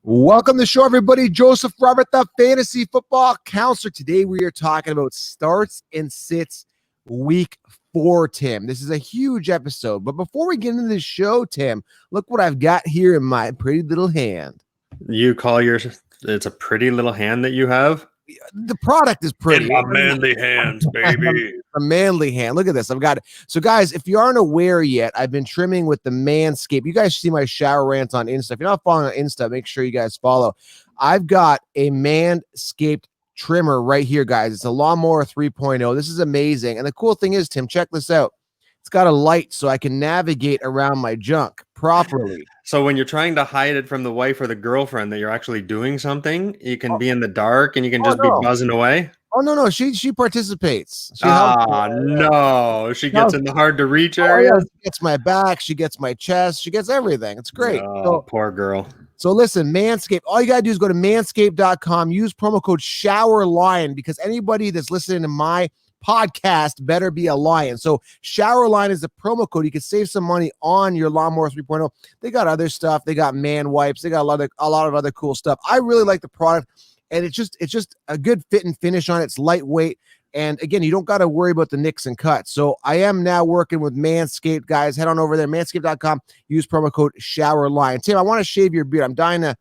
Welcome to the show, everybody. Joseph Robert, the fantasy football counselor. Today we are talking about starts and sits week 4, Tim. This is a huge episode. But before we get into the show, Tim, look what I've got here in my pretty little hand. You call it's a pretty little hand that you have? The product is pretty. In my manly hands, baby. A manly hand. Look at this. I've got it. So, guys, if you aren't aware yet, I've been trimming with the Manscaped. You guys see my shower rants on Insta. If you're not following on Insta, make sure you guys follow. I've got a Manscaped trimmer right here, guys. It's a Lawnmower 3.0. This is amazing. And the cool thing is, Tim, check this out. It's got a light so I can navigate around my junk properly. So when you're trying to hide it from the wife or the girlfriend that you're actually doing something, you can be in the dark and you can just be buzzing away. Oh, no. She participates. She no. She gets in the hard to reach area. Yeah. She gets my back. She gets my chest. She gets everything. It's great. Oh, poor girl. So listen, Manscaped, all you got to do is go to manscaped.com, use promo code SHOWERLION, because anybody that's listening to my podcast better be a lion. So SHOWERLION is the promo code. You can save some money on your Lawnmower 3.0. They got other stuff. They got man wipes. They got a lot of other cool stuff. I really like the product, and it's just a good fit and finish on it. It's lightweight. And again, you don't got to worry about the nicks and cuts. So I am now working with Manscaped, guys. Head on over there, manscaped.com. Use promo code SHOWERLION. Tim, I want to shave your beard. I'm dying to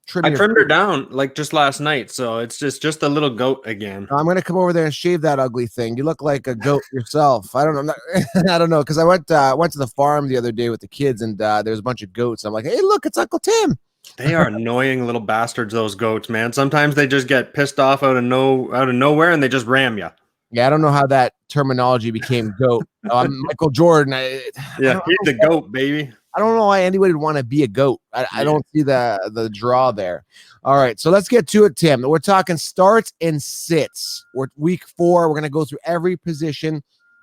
trim. I trimmed her down like just last night, so it's just a little goat again. I'm gonna come over there and shave that ugly thing. You look like a goat yourself. I don't know. I don't know, because I went to the farm the other day with the kids, and there was a bunch of goats. I'm like, hey, look, it's Uncle Tim. They are annoying little bastards, those goats, man. Sometimes they just get pissed off out of nowhere and they just ram you. Yeah, I don't know how that terminology became goat. Michael Jordan. He's the goat, baby. I don't know why anybody would want to be a goat. I don't see the draw there. All right, so let's get to it, Tim. We're talking starts and sits. We're week 4. We're going to go through every position,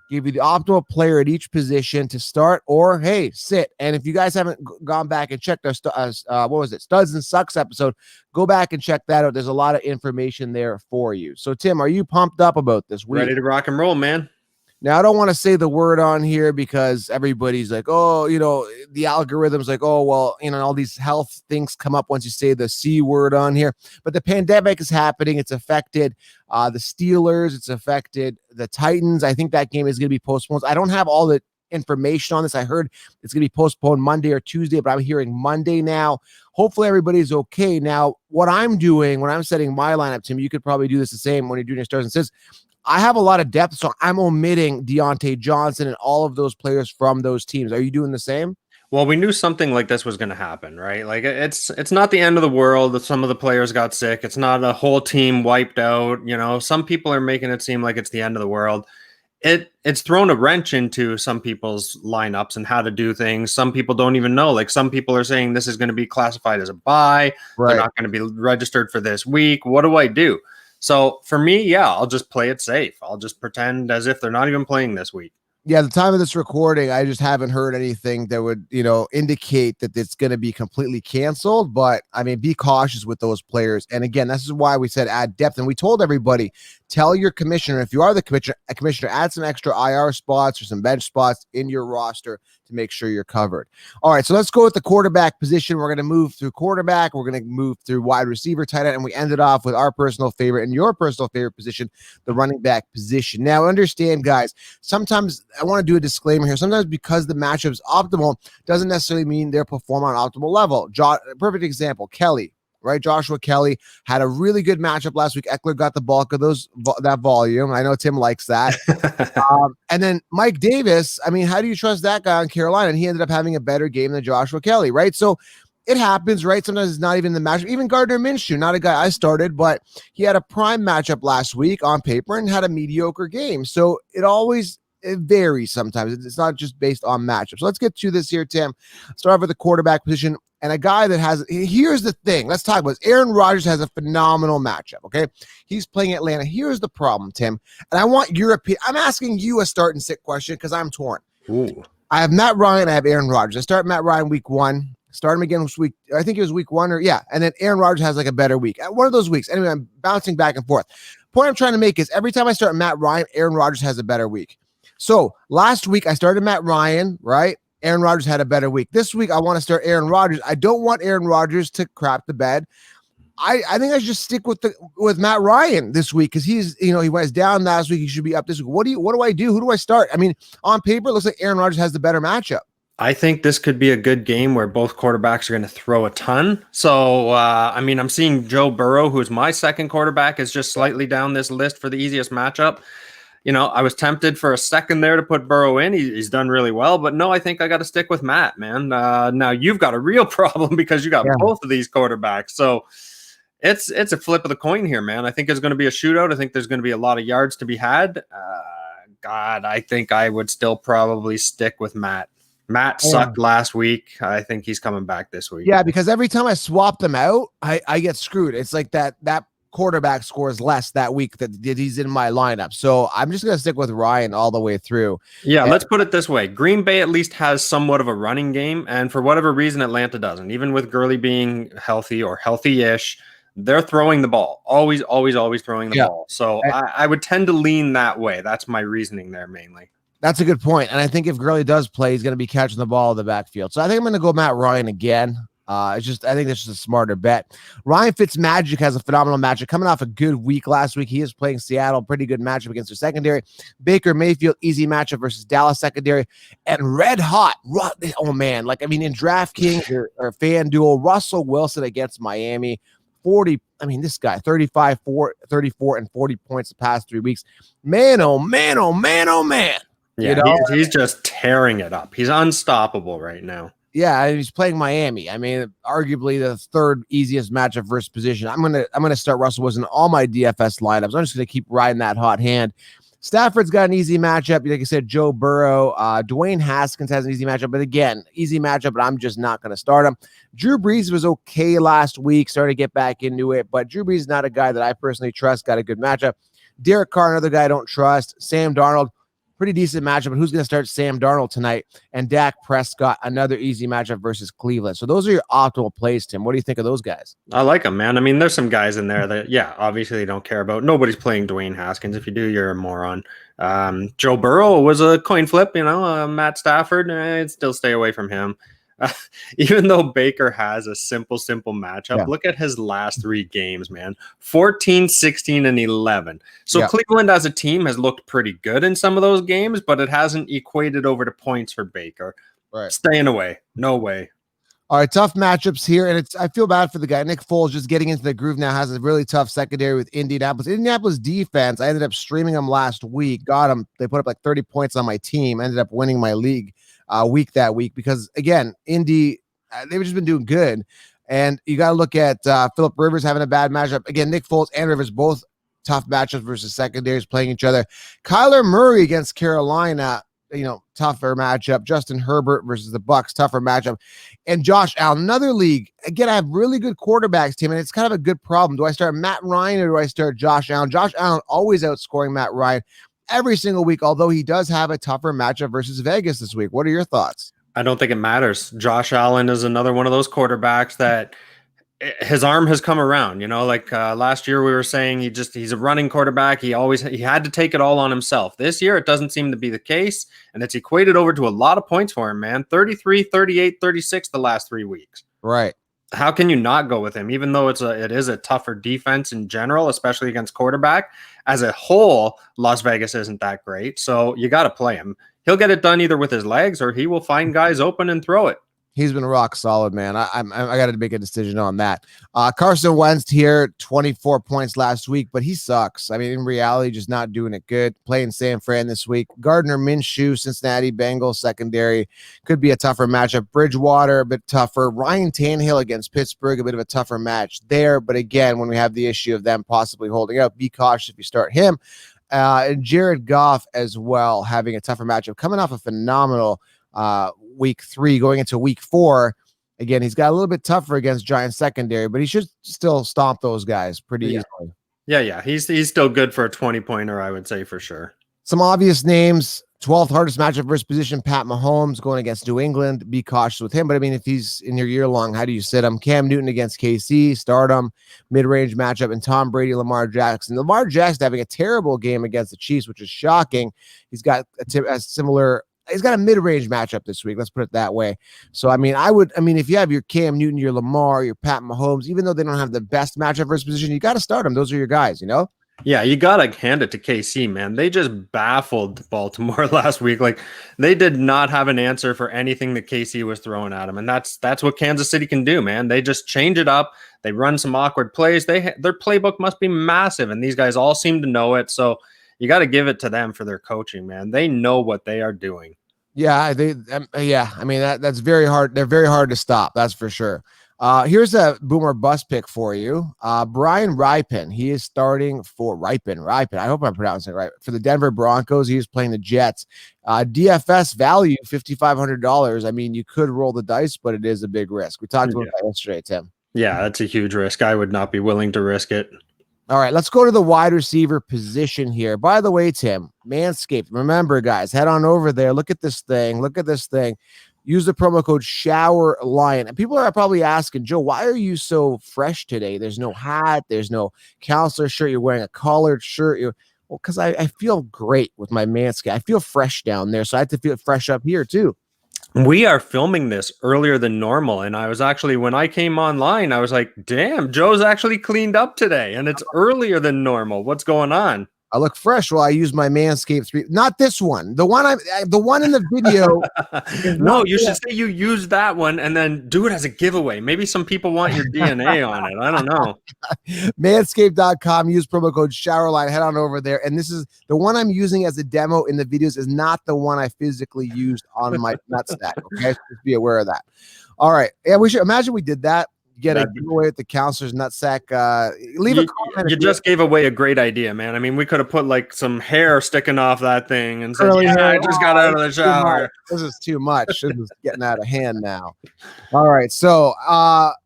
give you the optimal player at each position to start or, hey, sit. And if you guys haven't gone back and checked our Studs and Sucks episode, go back and check that out. There's a lot of information there for you. So, Tim, are you pumped up about this week? Ready to rock and roll, man. Now, I don't want to say the word on here because everybody's like, oh, the algorithm's like, oh, well, all these health things come up once you say the C word on here. But the pandemic is happening. It's affected the Steelers. It's affected the Titans. I think that game is going to be postponed. I don't have all the information on this. I heard it's going to be postponed Monday or Tuesday, but I'm hearing Monday now. Hopefully everybody's okay. Now, what I'm doing when I'm setting my lineup, Tim, you could probably do this the same when you're doing your starts and sits. I have a lot of depth, so I'm omitting Deontay Johnson and all of those players from those teams. Are you doing the same? Well, we knew something like this was going to happen, right? Like it's not the end of the world. Some of the players got sick. It's not a whole team wiped out. Some people are making it seem like it's the end of the world. It's thrown a wrench into some people's lineups and how to do things. Some people don't even know. Like some people are saying this is going to be classified as a bye. Right. They're not going to be registered for this week. What do I do? So for me, I'll just play it safe. I'll just pretend as if they're not even playing this week. Yeah, the time of this recording, I just haven't heard anything that would, indicate that it's going to be completely canceled. But I mean, be cautious with those players. And again, this is why we said add depth. And we told everybody, tell your commissioner, if you are the commissioner, add some extra IR spots or some bench spots in your roster to make sure you're covered. All right, so let's go with the quarterback position. We're going to move through quarterback. We're going to move through wide receiver, tight end, and we ended off with our personal favorite and your personal favorite position, the running back position. Now, understand, guys, sometimes I want to do a disclaimer here. Sometimes because the matchup is optimal doesn't necessarily mean they're performing on optimal level. Perfect example, Kelly. Right, Joshua Kelly had a really good matchup last week. Eckler got the bulk of that volume. I know Tim likes that. And then Mike Davis. I mean, how do you trust that guy on Carolina? And he ended up having a better game than Joshua Kelly, right? So it happens, right? Sometimes it's not even the matchup. Even Gardner Minshew, not a guy I started, but he had a prime matchup last week on paper and had a mediocre game. So it varies sometimes. It's not just based on matchups. So let's get to this here, Tim. Start off with the quarterback position. And a guy that here's the thing. Let's talk about this. Aaron Rodgers has a phenomenal matchup, okay? He's playing Atlanta. Here's the problem, Tim. And I want your opinion. I'm asking you a start and sit question because I'm torn. Ooh. I have Matt Ryan. I have Aaron Rodgers. I start Matt Ryan week 1. Start him again week, I think it was week 1 and then Aaron Rodgers has like a better week. One of those weeks. Anyway, I'm bouncing back and forth. Point I'm trying to make is every time I start Matt Ryan, Aaron Rodgers has a better week. So last week I started Matt Ryan, right? Aaron Rodgers had a better week. This week I want to start Aaron Rodgers. I don't want Aaron Rodgers to crap the bed. I think I should just stick with Matt Ryan this week because he's, he was down last week. He should be up this week. What do I do? Who do I start? I mean, on paper, it looks like Aaron Rodgers has the better matchup. I think this could be a good game where both quarterbacks are going to throw a ton. So, I mean, I'm seeing Joe Burrow, who's my second quarterback, is just slightly down this list for the easiest matchup. I was tempted for a second there to put Burrow in. He's done really well, but no, I think I got to stick with Matt, man. Now you've got a real problem because you got both of these quarterbacks. So it's a flip of the coin here, man. I think there's going to be a shootout. I think there's going to be a lot of yards to be had. God, I think I would still probably stick with Matt. Matt sucked last week. I think he's coming back this week. Yeah, because every time I swap them out, I get screwed. It's like that quarterback scores less that week that he's in my lineup. So I'm just going to stick with Ryan all the way through. Yeah, let's put it this way. Green Bay at least has somewhat of a running game, and for whatever reason, Atlanta doesn't. Even with Gurley being healthy or healthy-ish, they're throwing the ball. Always throwing the ball. So I would tend to lean that way. That's my reasoning there mainly. That's a good point. And I think if Gurley does play, he's going to be catching the ball in the backfield. So I think I'm going to go Matt Ryan again. I think that's just a smarter bet. Ryan Fitzmagic has a phenomenal matchup coming off a good week last week. He is playing Seattle, pretty good matchup against their secondary. Baker Mayfield, easy matchup versus Dallas secondary, and red hot. Oh man, in DraftKings or FanDuel, Russell Wilson against Miami. 40. I mean, this guy 35, 34, and 40 points the past 3 weeks. Man, oh man, oh man, oh man. Yeah, he's just tearing it up. He's unstoppable right now. Yeah, he's playing Miami. I mean, arguably the third easiest matchup versus position. I'm gonna start Russell Wilson in all my DFS lineups. I'm just gonna keep riding that hot hand. Stafford's got an easy matchup. Like I said, Joe Burrow. Dwayne Haskins has an easy matchup, but again, easy matchup, but I'm just not going to start him. Drew Brees was okay last week, started to get back into it, but Drew Brees is not a guy that I personally trust. Got a good matchup. Derek Carr, another guy I don't trust. Sam Darnold, pretty decent matchup, but who's going to start Sam Darnold tonight? And Dak Prescott, another easy matchup versus Cleveland. So those are your optimal plays, Tim. What do you think of those guys? I like them, man. I mean, there's some guys in there that, obviously they don't care about. Nobody's playing Dwayne Haskins. If you do, you're a moron. Joe Burrow was a coin flip, Matt Stafford, I'd still stay away from him. Even though Baker has a simple matchup, look at his last 3 games, man. 14, 16, and 11. So Cleveland as a team has looked pretty good in some of those games, but it hasn't equated over to points for Baker. Right. Staying away. No way. All right, tough matchups here, and I feel bad for the guy. Nick Foles just getting into the groove now, has a really tough secondary with Indianapolis. Indianapolis defense, I ended up streaming them last week. Got them. They put up like 30 points on my team. Ended up winning my league week that week because, again, Indy, they've just been doing good. And you got to look at Phillip Rivers having a bad matchup. Again, Nick Foles and Rivers, both tough matchups versus secondaries playing each other. Kyler Murray against Carolina, tougher matchup. Justin Herbert versus the Bucs, tougher matchup. And Josh Allen, another league. Again, I have really good quarterbacks, Tim, and it's kind of a good problem. Do I start Matt Ryan or do I start Josh Allen? Josh Allen always outscoring Matt Ryan every single week, although he does have a tougher matchup versus Vegas this week. What are your thoughts? I don't think it matters. Josh Allen is another one of those quarterbacks that his arm has come around, last year we were saying he's a running quarterback. He had to take it all on himself. This year, it doesn't seem to be the case. And it's equated over to a lot of points for him, man. 33, 38, 36 the last 3 weeks. Right. How can you not go with him? Even though it is a tougher defense in general, especially against quarterback as a whole, Las Vegas isn't that great. So you got to play him. He'll get it done either with his legs or he will find guys open and throw it. He's been rock solid, man. I got to make a decision on that. Carson Wentz here, 24 points last week, but he sucks. I mean, in reality, just not doing it good. Playing San Fran this week. Gardner Minshew, Cincinnati Bengals secondary, could be a tougher matchup. Bridgewater, a bit tougher. Ryan Tannehill against Pittsburgh, a bit of a tougher match there. But again, when we have the issue of them possibly holding out, be cautious if you start him. And Jared Goff as well, having a tougher matchup, coming off a phenomenal week 3 going into week 4. Again, he's got a little bit tougher against Giants secondary, but he should still stomp those guys pretty easily. Yeah. He's still good for a 20-pointer, I would say, for sure. Some obvious names. 12th hardest matchup versus position, Pat Mahomes going against New England. Be cautious with him. But I mean, if he's in your year long, how do you sit him? Cam Newton against KC, start him. Mid-range matchup, and Tom Brady, Lamar Jackson. Lamar Jackson having a terrible game against the Chiefs, which is shocking. He's got a similar. He's got a mid-range matchup this week. Let's put it that way. So, I mean, if you have your Cam Newton, your Lamar, your Pat Mahomes, even though they don't have the best matchup versus position, you got to start them. Those are your guys, you know? Yeah, you got to hand it to KC, man. They just baffled Baltimore last week. Like, they did not have an answer for anything that KC was throwing at them. And that's what Kansas City can do, man. They just change it up. They run some awkward plays. Their playbook must be massive, and these guys all seem to know it. So you got to give it to them for their coaching, man. They know what they are doing. Yeah, I mean, that's very hard. They're very hard to stop. That's for sure. Here's a boomer bust pick for you. Brian Ripon. He is starting for Ripon. I hope I'm pronouncing it right. For the Denver Broncos, he is playing the Jets. DFS value, $5,500. I mean, you could roll the dice, but it is a big risk. We talked about that yesterday, Tim. Yeah, that's a huge risk. I would not be willing to risk it. All right, let's go to the wide receiver position here. By the way, Tim, Manscaped. Remember, guys, head on over there. Look at this thing. Use the promo code SHOWERLION. And people are probably asking, Joe, why are you so fresh today? There's no hat. There's no counselor shirt. You're wearing a collared shirt. Well, because I feel great with my Manscaped. I feel fresh down there, so I have to feel fresh up here too. We are filming this earlier than normal. And I was actually, when I came online, I was like, damn, Joe's actually cleaned up today. And it's earlier than normal. What's going on? I look fresh while I use my Manscaped 3. Not this one. The one in the video. No, you should say you use that one and then do it as a giveaway. Maybe some people want your DNA on it. I don't know. Manscaped.com. Use promo code SHOWERLINE. Head on over there. And this is the one I'm using as a demo in the videos is not the one I physically used on my nutsack. Okay, so just be aware of that. All right. Yeah, we should imagine we did that. Get a giveaway at the counselor's nutsack. Leave a comment. You just gave away a great idea, man. I mean, we could have put like some hair sticking off that thing and said, I just got out of the shower. This is too much. This is getting out of hand now. All right. So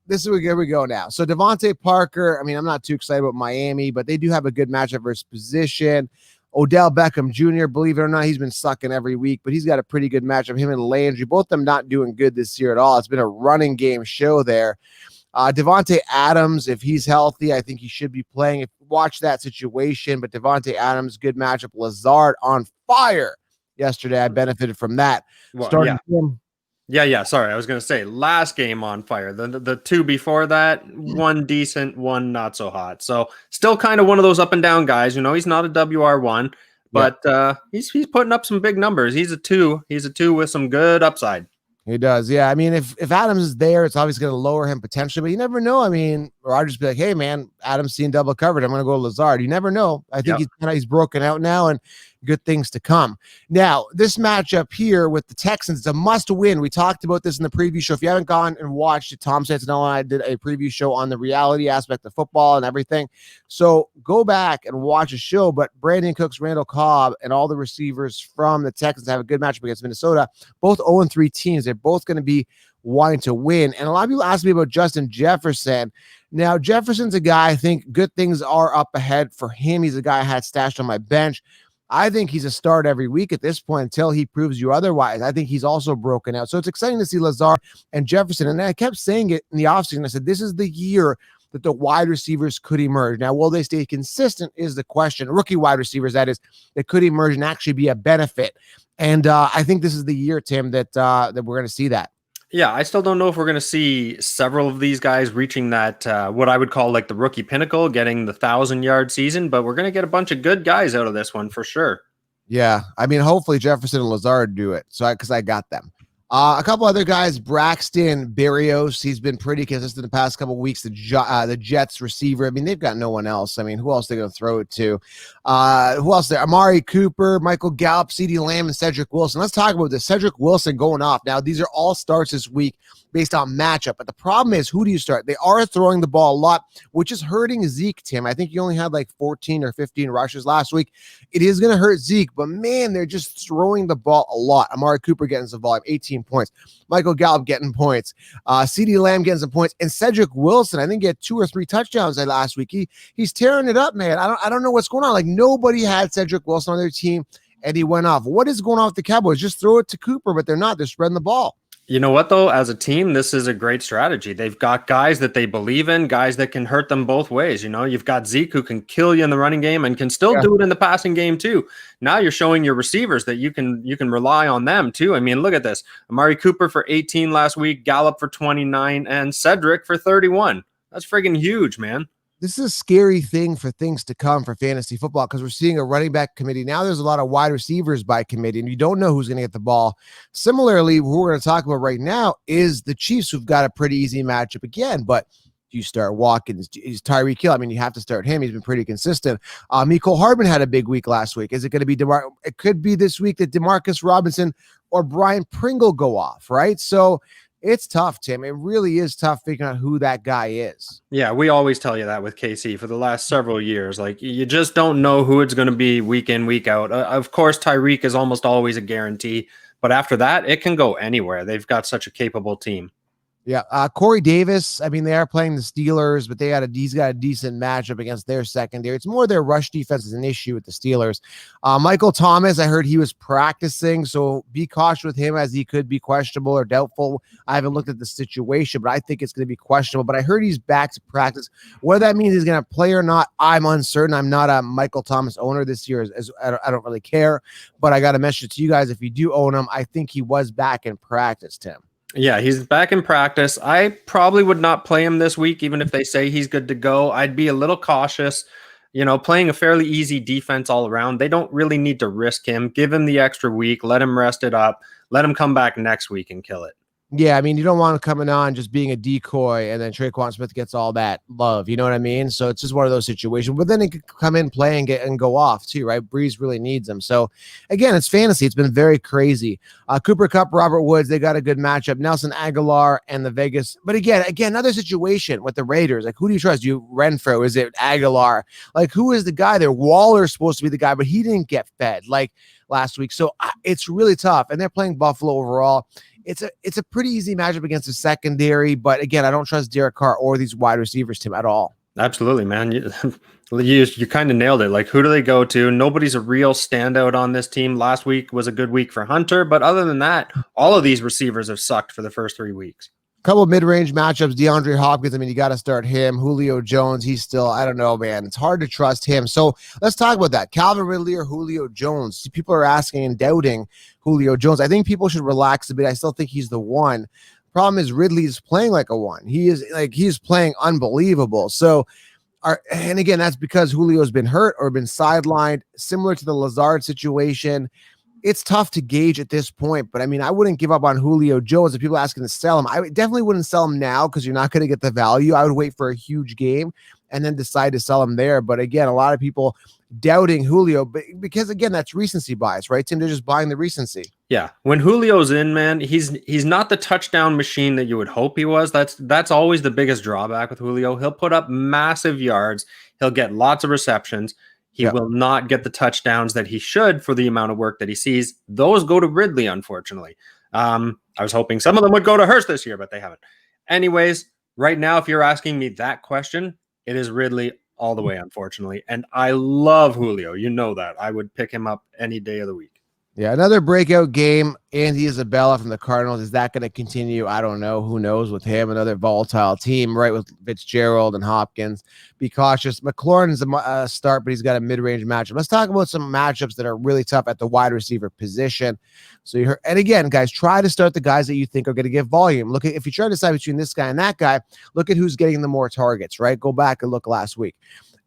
here we go now. So Devontae Parker, I mean, I'm not too excited about Miami, but they do have a good matchup versus position. Odell Beckham Jr., believe it or not, he's been sucking every week, but he's got a pretty good matchup. Him and Landry, both of them not doing good this year at all. It's been a running game show there. Devontae Adams, if he's healthy, I think he should be playing. Watch that situation, but Devontae Adams, good matchup. Lazard on fire yesterday. I benefited from that. Well, yeah. Sorry, I was going to say last game on fire. The two before that, one decent, one not so hot. So still kind of one of those up and down guys. You know, he's not a WR1, but he's putting up some big numbers. He's a 2. He's a 2 with some good upside. He does. Yeah. I mean, if Adams is there, it's obviously going to lower him potentially, but you never know. I mean, or I'll just be like, hey, man, Adams seeing double covered. I'm going to go Lazard. You never know. I think he's broken out now and good things to come. Now, this matchup here with the Texans is a must win. We talked about this in the preview show. If you haven't gone and watched it, Tom Santinello and I did a preview show on the reality aspect of football and everything. So go back and watch a show. But Brandon Cooks, Randall Cobb, and all the receivers from the Texans have a good matchup against Minnesota. Both 0-3 teams. They're both going to be wanting to win. And a lot of people ask me about Justin Jefferson. Now, Jefferson's a guy, I think good things are up ahead for him. He's a guy I had stashed on my bench. I think he's a start every week at this point until he proves you otherwise. I think he's also broken out. So it's exciting to see Lazard and Jefferson. And I kept saying it in the offseason. I said, this is the year that the wide receivers could emerge. Now, will they stay consistent is the question. Rookie wide receivers, that is, that could emerge and actually be a benefit. And I think this is the year, Tim, that we're going to see that. Yeah, I still don't know if we're going to see several of these guys reaching that, what I would call like the rookie pinnacle, getting the 1,000-yard season, but we're going to get a bunch of good guys out of this one for sure. Yeah, I mean, hopefully Jefferson and Lazard do it. So because I got them. A couple other guys, Braxton Berrios, he's been pretty consistent the past couple of weeks. The Jets receiver, I mean, they've got no one else. I mean, who else are they going to throw it to? Who else there? Amari Cooper, Michael Gallup, CeeDee Lamb, and Cedric Wilson. Let's talk about this. Cedric Wilson going off. Now, these are all starts this week based on matchup. But the problem is, who do you start? They are throwing the ball a lot, which is hurting Zeke, Tim. I think he only had like 14 or 15 rushes last week. It is going to hurt Zeke, but man, they're just throwing the ball a lot. Amari Cooper getting some volume, 18 points. Michael Gallup getting points. CeeDee Lamb getting some points. And Cedric Wilson, I think he had 2 or 3 touchdowns last week. He's tearing it up, man. I don't know what's going on. Like, nobody had Cedric Wilson on their team. and he went off. What is going on with the Cowboys? Just throw it to Cooper, but they're not. They're spreading the ball. You know what, though? As a team, this is a great strategy. They've got guys that they believe in, guys that can hurt them both ways. You know, you've got Zeke who can kill you in the running game and can still do it in the passing game too. Now you're showing your receivers that you can rely on them too. I mean, look at this. Amari Cooper for 18 last week, Gallup for 29, and Cedric for 31. That's friggin' huge, man. This is a scary thing for things to come for fantasy football because we're seeing a running back committee. Now there's a lot of wide receivers by committee, and you don't know who's going to get the ball. Similarly, who we're going to talk about right now is the Chiefs, who've got a pretty easy matchup again, but you start Watkins, he's Tyreek Hill. I mean, you have to start him. He's been pretty consistent. Mecole Hardman had a big week last week. Is it going to be it could be this week that Demarcus Robinson or Brian Pringle go off, right? So it's tough, Tim. It really is tough figuring out who that guy is. Yeah, we always tell you that with KC for the last several years. Like, you just don't know who it's going to be week in, week out. Of course, Tyreek is almost always a guarantee, but after that, it can go anywhere. They've got such a capable team. Yeah, Corey Davis, I mean, they are playing the Steelers, but he's got a decent matchup against their secondary. It's more their rush defense is an issue with the Steelers. Michael Thomas, I heard he was practicing, so be cautious with him as he could be questionable or doubtful. I haven't looked at the situation, but I think it's going to be questionable. But I heard he's back to practice. Whether that means he's going to play or not, I'm uncertain. I'm not a Michael Thomas owner this year. I don't really care, but I got a message to you guys. If you do own him, I think he was back in practice, Tim. Yeah, he's back in practice. I probably would not play him this week, even if they say he's good to go. I'd be a little cautious. You know, playing a fairly easy defense all around. They don't really need to risk him. Give him the extra week. Let him rest it up. Let him come back next week and kill it. Yeah, I mean, you don't want him coming on just being a decoy and then Traquan Smith gets all that love. You know what I mean? So it's just one of those situations. But then he could come in, play, and go off too, right? Breeze really needs him. So again, it's fantasy. It's been very crazy. Cooper Kupp, Robert Woods, they got a good matchup. Nelson Aguilar and the Vegas. But again, another situation with the Raiders. Like, who do you trust? You Renfro? Is it Aguilar? Like, who is the guy there? Waller's supposed to be the guy, but he didn't get fed like last week. So it's really tough. And they're playing Buffalo overall. It's a pretty easy matchup against the secondary, but again, I don't trust Derek Carr or these wide receivers, Tim, at all. Absolutely, man. You kind of nailed it. Like, who do they go to? Nobody's a real standout on this team. Last week was a good week for Hunter, but other than that, all of these receivers have sucked for the first 3 weeks. Couple of mid-range matchups. DeAndre Hopkins, I mean, you got to start him. Julio Jones, he's still, I don't know, man. It's hard to trust him. So let's talk about that. Calvin Ridley or Julio Jones? People are asking and doubting Julio Jones. I think people should relax a bit. I still think he's the one. Problem is Ridley's playing like a one. He's playing unbelievable. So, and again, that's because Julio's been hurt or been sidelined, similar to the Lazard situation. It's tough to gauge at this point, but I mean, I wouldn't give up on Julio Jones. If people are asking to sell him, I definitely wouldn't sell him now because you're not going to get the value. I would wait for a huge game and then decide to sell him there. But again, a lot of people doubting Julio, because again, that's recency bias, right, Tim? They're just buying the recency. Yeah, when Julio's in, man, he's not the touchdown machine that you would hope he was. That's always the biggest drawback with Julio. He'll put up massive yards. He'll get lots of receptions. He will not get the touchdowns that he should for the amount of work that he sees. Those go to Ridley, unfortunately. I was hoping some of them would go to Hurst this year, but they haven't. Anyways, right now, if you're asking me that question, it is Ridley all the way, unfortunately. And I love Julio. You know that. I would pick him up any day of the week. Yeah, another breakout game. Andy Isabella from the Cardinals. Is that going to continue? I don't know. Who knows with him? Another volatile team, right, with Fitzgerald and Hopkins. Be cautious. McLaurin's a start, but he's got a mid-range matchup. Let's talk about some matchups that are really tough at the wide receiver position. So you heard, and again, guys, try to start the guys that you think are going to get volume. Look at, if you try to decide between this guy and that guy, look at who's getting the more targets, right? Go back and look last week.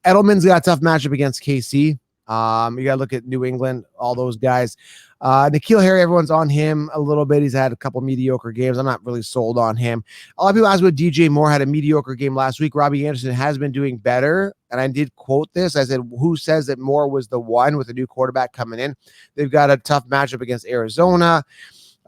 Edelman's got a tough matchup against KC. You got to look at New England, all those guys. N'Keal Harry, everyone's on him a little bit. He's had a couple mediocre games. I'm not really sold on him. A lot of people ask about DJ Moore. Had a mediocre game last week. Robbie Anderson has been doing better. And I did quote this. I said, who says that Moore was the one with a new quarterback coming in? They've got a tough matchup against Arizona.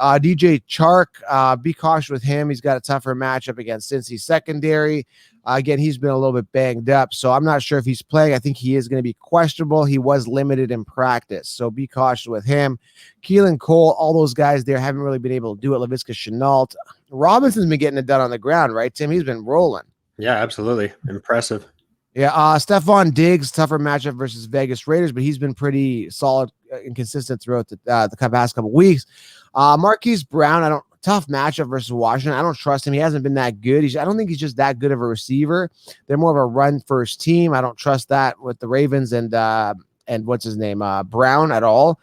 DJ Chark, be cautious with him. He's got a tougher matchup against Cincy secondary. Again, he's been a little bit banged up, so I'm not sure if he's playing. I think he is going to be questionable. He was limited in practice, so be cautious with him. Keelan Cole, all those guys there haven't really been able to do it. Laviska Shenault. Robinson's been getting it done on the ground, right, Tim? He's been rolling. Yeah, absolutely. Impressive. Yeah, Stephon Diggs, tougher matchup versus Vegas Raiders, but he's been pretty solid and consistent throughout the past couple weeks. Marquise Brown, tough matchup versus Washington. I don't trust him. He hasn't been that good. I don't think he's just that good of a receiver. They're more of a run first team. I don't trust that with the Ravens and what's his name, Brown at all.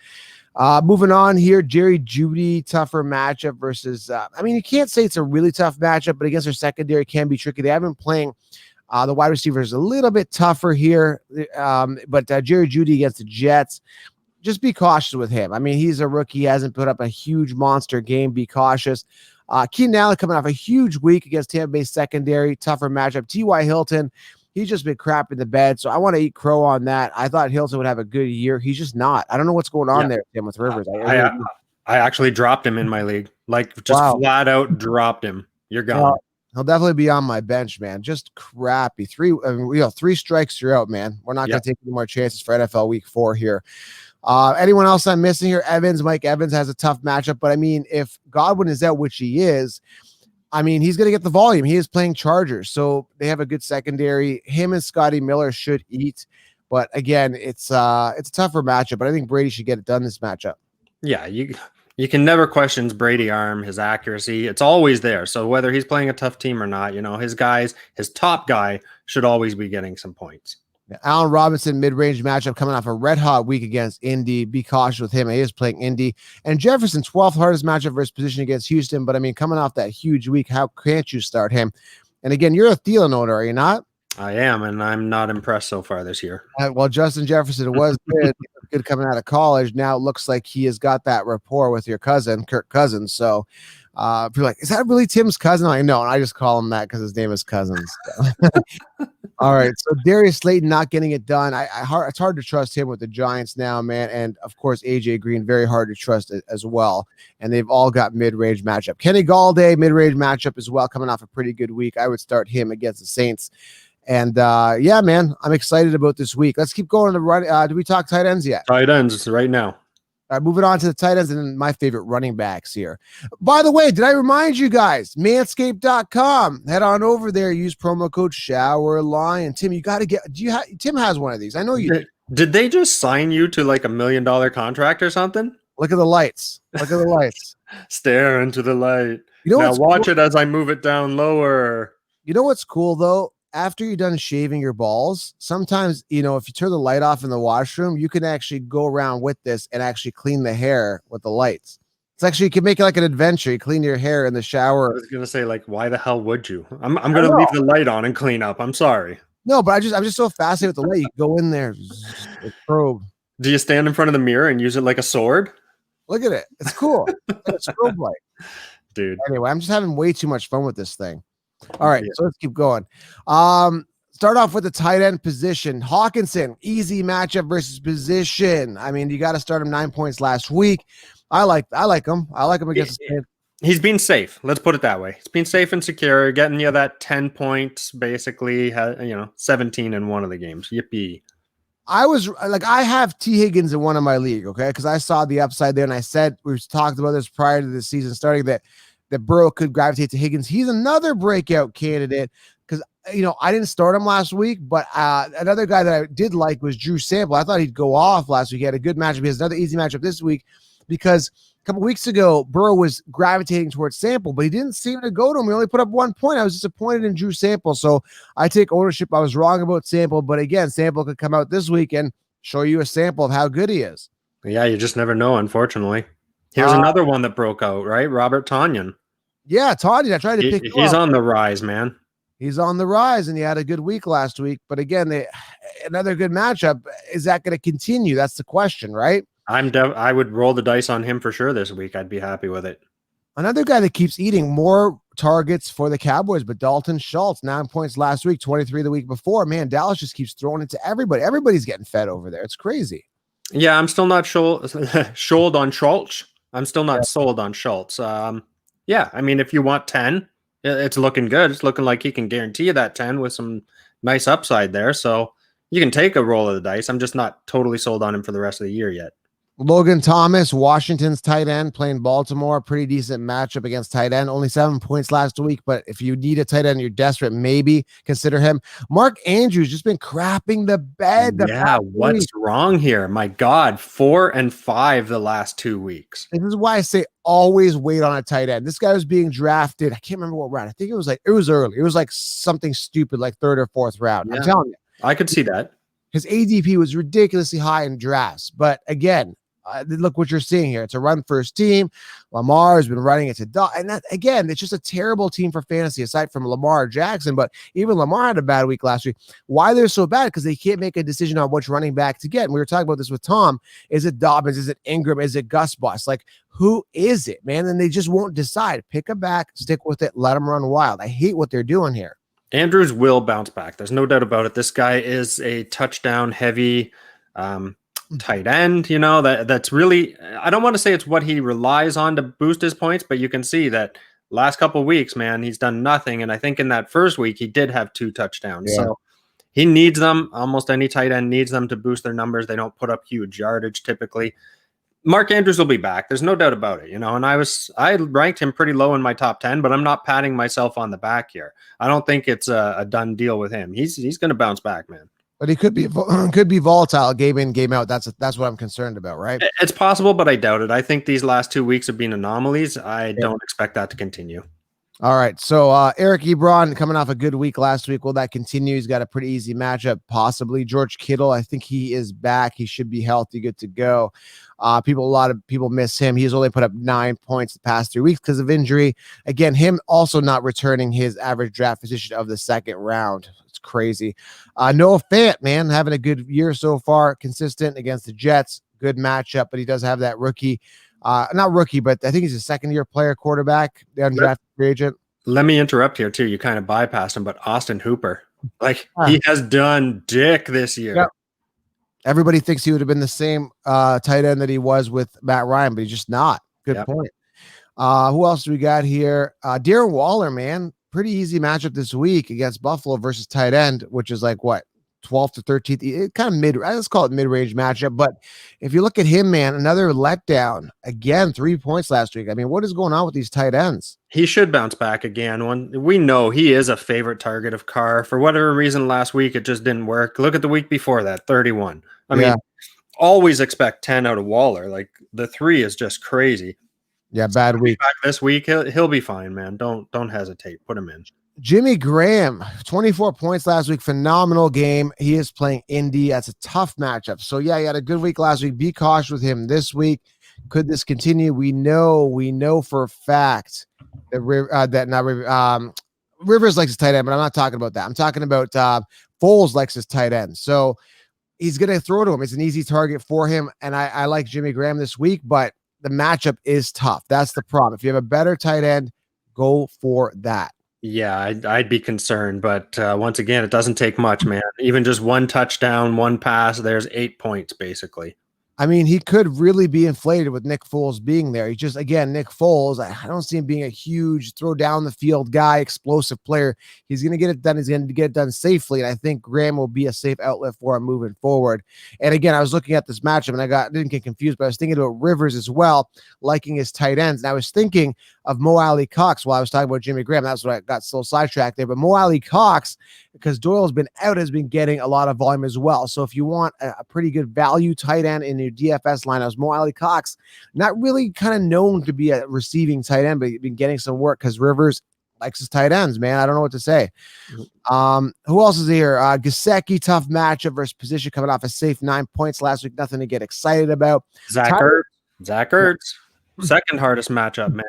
Moving on here, Jerry Jeudy, tougher matchup versus. You can't say it's a really tough matchup, but against their secondary can be tricky. They have been playing. The wide receiver is a little bit tougher here, but Jerry Jeudy against the Jets, just be cautious with him. He's a rookie. He hasn't put up a huge monster game. Be cautious. Keenan Allen coming off a huge week against Tampa Bay secondary, tougher matchup. T.Y. Hilton, he's just been crap in the bed, so I want to eat crow on that. I thought Hilton would have a good year. He's just not. I don't know what's going on there, Tim, with Rivers. I actually dropped him in my league, flat out dropped him. You're gone. He'll definitely be on my bench, man. Just crappy. 3 strikes, you're out, man. We're not going to take any more chances for NFL Week 4 here. Anyone else I'm missing here? Mike Evans has a tough matchup, but if Godwin is out, which he is, he's going to get the volume. He is playing Chargers, so they have a good secondary. Him and Scotty Miller should eat, but again, it's a tougher matchup. But I think Brady should get it done this matchup. Yeah, you can never question Brady arm, his accuracy. It's always there. So whether he's playing a tough team or not, his top guy should always be getting some points. Allen Robinson, mid-range matchup coming off a red-hot week against Indy. Be cautious with him. He is playing Indy. And Jefferson, 12th hardest matchup versus position against Houston. But, coming off that huge week, how can't you start him? And, again, you're a Thielen owner, are you not? I am, and I'm not impressed so far this year. Well, Justin Jefferson was good coming out of college. Now it looks like he has got that rapport with your cousin, Kirk Cousins. So if you're like, is that really Tim's cousin? No, I just call him that because his name is Cousins. So. All right, so Darius Slayton not getting it done. It's hard to trust him with the Giants now, man. And, of course, A.J. Green, very hard to trust as well. And they've all got mid-range matchup. Kenny Galladay, mid-range matchup as well, coming off a pretty good week. I would start him against the Saints. And, man, I'm excited about this week. Let's keep going to run. Do we talk tight ends yet? Tight ends right now. All right, moving on to the tight ends and my favorite running backs here. By the way, did I remind you guys, manscaped.com, head on over there, use promo code SHOWERLION. Tim, you got to Tim has one of these. I know you did they just sign you to like $1 million contract or something? Look at the lights. Stare into the light. Now watch it as I move it down lower. You know what's cool though? After you're done shaving your balls, sometimes, if you turn the light off in the washroom, you can actually go around with this and actually clean the hair with the lights. It's actually, you can make it like an adventure. You clean your hair in the shower. I was going to say, why the hell would you? I'm going to leave the light on and clean up. I'm sorry. No, but I'm just so fascinated with the light. You go in there, probe. Do you stand in front of the mirror and use it like a sword? Look at it. It's cool. It's a strobe light. Dude. Anyway, I'm just having way too much fun with this thing. All right, so let's keep going. Start off with the tight end position. Hawkinson, easy matchup versus position. You got to start him 9 points last week. I like him. I like him against the Saints. He's been safe. Let's put it that way. He's been safe and secure, getting you that 10 points, basically, 17 in one of the games. Yippee. I have T. Higgins in one of my league, okay? Because I saw the upside there, and I said, we talked about this prior to the season starting, that Burrow could gravitate to Higgins. He's another breakout candidate because, I didn't start him last week, but another guy that I did like was Drew Sample. I thought he'd go off last week. He had a good matchup. He has another easy matchup this week because a couple weeks ago, Burrow was gravitating towards Sample, but he didn't seem to go to him. He only put up 1 point. I was disappointed in Drew Sample, so I take ownership. I was wrong about Sample, but again, Sample could come out this week and show you a sample of how good he is. Yeah, you just never know, unfortunately. Here's another one that broke out, right? Robert Tonyan. Yeah, Tonyan. I tried to pick him up. He's on the rise, man. He's on the rise, and he had a good week last week. But again, another good matchup. Is that going to continue? That's the question, right? I would roll the dice on him for sure this week. I'd be happy with it. Another guy that keeps eating more targets for the Cowboys, but Dalton Schultz, 9 points last week, 23 the week before. Man, Dallas just keeps throwing it to everybody. Everybody's getting fed over there. It's crazy. Yeah, I'm still not sold on Schultz. I'm still not sold on Schultz. Yeah, if you want 10, it's looking good. It's looking like he can guarantee you that 10 with some nice upside there. So you can take a roll of the dice. I'm just not totally sold on him for the rest of the year yet. Logan Thomas, Washington's tight end, playing Baltimore. Pretty decent matchup against tight end. Only 7 points last week, but if you need a tight end, you're desperate, maybe consider him. Mark Andrews just been crapping the bed. Yeah, what's wrong here? My God, 4 and 5 the last 2 weeks. This is why I say always wait on a tight end. This guy was being drafted. I can't remember what round. I think it was early. It was like something stupid, like third or fourth round. Yeah, I'm telling you, I could see that. his ADP was ridiculously high in drafts. But again, look what you're seeing here. It's a run first team. Lamar has been running it to and that again, it's just a terrible team for fantasy aside from Lamar Jackson. But even Lamar had a bad week last week. Why they're so bad? Because they can't make a decision on which running back to get. And we were talking about this with Tom. Is it Dobbins? Is it Ingram? Is it Gus Bus? Like, who is it, man? And they just won't decide. Pick a back, stick with it, let them run wild. I hate what they're doing here. Andrews will bounce back. There's no doubt about it. This guy is a touchdown heavy tight end, that's really, I don't want to say it's what he relies on to boost his points, but you can see that last couple of weeks, man, he's done nothing. And I think in that first week, he did have 2 touchdowns. Yeah. So he needs them. Almost any tight end needs them to boost their numbers. They don't put up huge yardage typically. Mark Andrews will be back. There's no doubt about it, and I ranked him pretty low in my top 10, but I'm not patting myself on the back here. I don't think it's a done deal with him. He's going to bounce back, man. But he could be volatile game in, game out. That's what I'm concerned about, right? It's possible, but I doubt it. I think these last 2 weeks have been anomalies. I don't expect that to continue. All right. So Eric Ebron coming off a good week last week. Will that continue? He's got a pretty easy matchup, possibly. George Kittle, I think he is back. He should be healthy, good to go. A lot of people miss him. He's only put up 9 points the past 3 weeks because of injury. Again, him also not returning his average draft position of the second round. It's crazy. Noah Fant, man, having a good year so far, consistent against the Jets. Good matchup, but he does have that rookie. Not rookie, but I think he's a second-year player quarterback, the undrafted free agent. Let me interrupt here, too. You kind of bypassed him, but Austin Hooper, he has done dick this year. Yep. Everybody thinks he would have been the same tight end that he was with Matt Ryan, but he's just not. Good point. Who else do we got here? Darren Waller, man. Pretty easy matchup this week against Buffalo versus tight end, which is like what? 12th to 13th, it kind of let's call it mid-range matchup. But if you look at him, man, another letdown again, 3 points last week. I mean, what is going on with these tight ends? He should bounce back again. We know he is a favorite target of Carr. For whatever reason, last week it just didn't work. Look at the week before that, 31. I mean, always expect 10 out of Waller. Like the 3 is just crazy. Yeah, bad week. Back this week, he'll be fine, man. Don't hesitate. Put him in. Jimmy Graham, 24 points last week. Phenomenal game. He is playing Indy. That's a tough matchup. So, yeah, he had a good week last week. Be cautious with him this week. Could this continue? We know for a fact that Rivers likes his tight end, but I'm not talking about that. I'm talking about Foles likes his tight end. So, he's going to throw to him. It's an easy target for him, and I like Jimmy Graham this week, but the matchup is tough. That's the problem. If you have a better tight end, go for that. Yeah, I'd be concerned, but once again, it doesn't take much, man. Even just 1 touchdown, 1 pass, there's 8 points, basically. I mean, he could really be inflated with Nick Foles being there. He just, again, Nick Foles, I don't see him being a huge throw down the field guy, explosive player. He's going to get it done. He's going to get it done safely. And I think Graham will be a safe outlet for him moving forward. And again, I was looking at this matchup and I didn't get confused, but I was thinking about Rivers as well, liking his tight ends. And I was thinking of Mo Alley Cox while I was talking about Jimmy Graham. That's what I got so sidetracked there. But Mo Alley Cox, because Doyle's been out, has been getting a lot of volume as well. So if you want a pretty good value tight end in your DFS lineups, Mo Alley Cox, not really kind of known to be a receiving tight end, but he's been getting some work because Rivers likes his tight ends, man. I don't know what to say. Who else is here? Gesicki, tough matchup versus position coming off a safe 9 points last week. Nothing to get excited about. Zach Ertz. Second hardest matchup, man.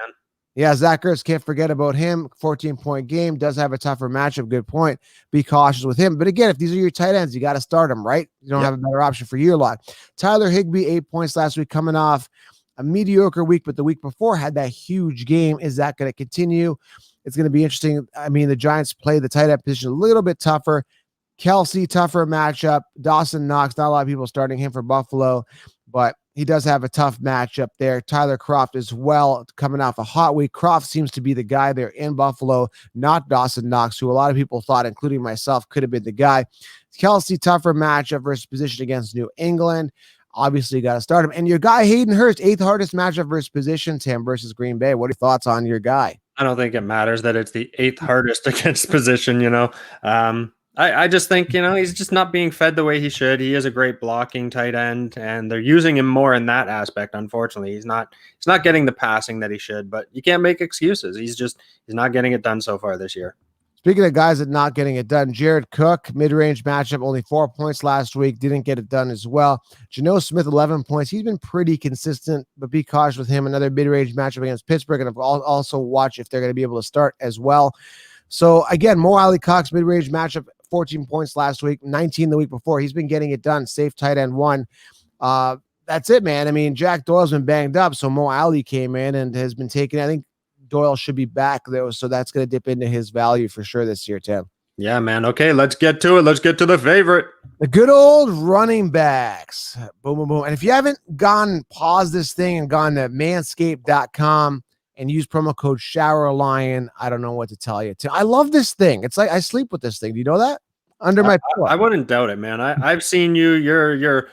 Yeah, Zach Ertz, can't forget about him. 14-point game, does have a tougher matchup. Good point. Be cautious with him. But again, if these are your tight ends, you got to start them, right? You don't have a better option for your lot. Tyler Higbee, 8 points last week, coming off a mediocre week, but the week before had that huge game. Is that going to continue? It's going to be interesting. I mean, the Giants play the tight end position a little bit tougher. Kelsey, tougher matchup. Dawson Knox, not a lot of people starting him for Buffalo, but he does have a tough matchup there. Tyler Kroft as well, coming off a hot week. Kroft seems to be the guy there in Buffalo, not Dawson Knox, who a lot of people thought, including myself, could have been the guy. Kelsey, tougher matchup versus position against New England. obviously you got to start him. And your guy Hayden Hurst, 8th hardest matchup versus position, Tim, versus Green Bay. What are your thoughts on your guy? I don't think it matters that it's the 8th hardest against position, you know. I just think, you know, he's just not being fed the way he should. He is a great blocking tight end, and they're using him more in that aspect. Unfortunately, he's not getting the passing that he should, but you can't make excuses. He's not getting it done so far this year. Speaking of guys that not getting it done, Jared Cook, mid-range matchup, only 4 points last week, didn't get it done as well. Geno Smith, 11 points. He's been pretty consistent, but be cautious with him. Another mid-range matchup against Pittsburgh, and also watch if they're going to be able to start as well. So, again, Mo Alley-Cox, mid-range matchup, 14 points last week, 19 the week before. He's been getting it done. Safe tight end 1. That's it, man. I mean, Jack Doyle's been banged up, so Mo Alley came in and has been taking, I think, Doyle should be back though, so that's going to dip into his value for sure this year, Tim. Yeah, man. Okay, let's get to it. Let's get to the favorite. The good old running backs. Boom, boom, boom. And if you haven't pause this thing and gone to manscaped.com and use promo code ShowerLion, I don't know what to tell you. Tim, I love this thing. It's like I sleep with this thing. Do you know that? Under my pillow. I wouldn't doubt it, man. I've seen you. You're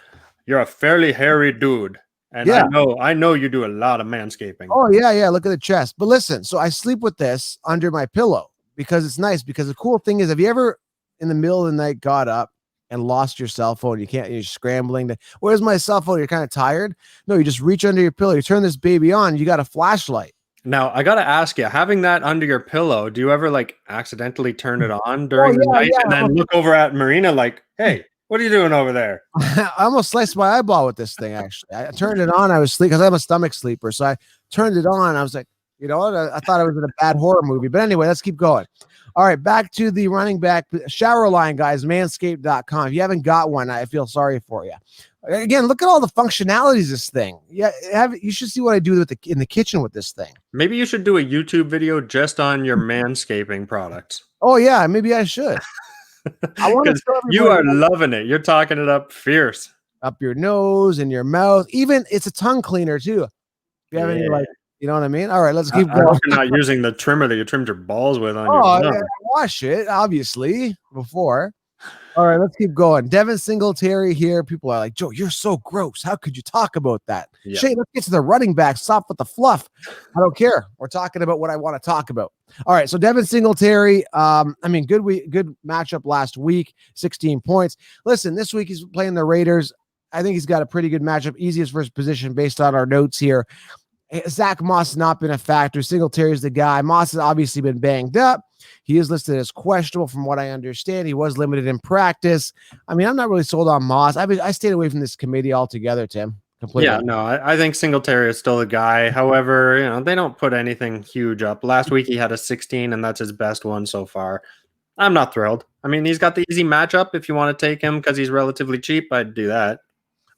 a fairly hairy dude. And yeah. I know you do a lot of manscaping. Oh, yeah. Look at the chest. But listen, so I sleep with this under my pillow because it's nice. Because the cool thing is, have you ever in the middle of the night got up and lost your cell phone? You're scrambling to, where's my cell phone? You're kind of tired. No, you just reach under your pillow. You turn this baby on. You got a flashlight. Now, I got to ask you, having that under your pillow, do you ever like accidentally turn it on during the night and then look over at Marina like, hey, what are you doing over there? I almost sliced my eyeball with this thing, actually. I turned it on. I was sleeping because I'm a stomach sleeper. So I turned it on. I was like, you know what? I thought I was in a bad horror movie. But anyway, let's keep going. All right, back to the running back. Shower line, guys, manscaped.com. If you haven't got one, I feel sorry for you. Again, look at all the functionalities of this thing. Yeah, you should see what I do in the kitchen with this thing. Maybe you should do a YouTube video just on your manscaping products. Oh, yeah, maybe I should. I want to you are loving it. You're talking it up fierce. Up your nose and your mouth. Even it's a tongue cleaner too. If you have any, like, you know what I mean? All right, let's keep going. You're not using the trimmer that you trimmed your balls with on your I wash it, obviously, before. All right, let's keep going. Devin Singletary here. People are like, Joe, you're so gross. How could you talk about that? Yeah. Shane, let's get to the running back. Stop with the fluff. I don't care. We're talking about what I want to talk about. All right, so Devin Singletary, good matchup last week, 16 points. Listen, this week he's playing the Raiders. I think he's got a pretty good matchup, easiest first position based on our notes here. Zach Moss has not been a factor. Singletary is the guy. Moss has obviously been banged up. He is listed as questionable from what I understand. He was limited in practice. I mean, I'm not really sold on Moss. I stayed away from this committee altogether, Tim. Completely. Yeah, no, I think Singletary is still the guy. However, you know, they don't put anything huge up. Last week he had a 16, and that's his best one so far. I'm not thrilled. I mean, he's got the easy matchup. If you want to take him because he's relatively cheap, I'd do that.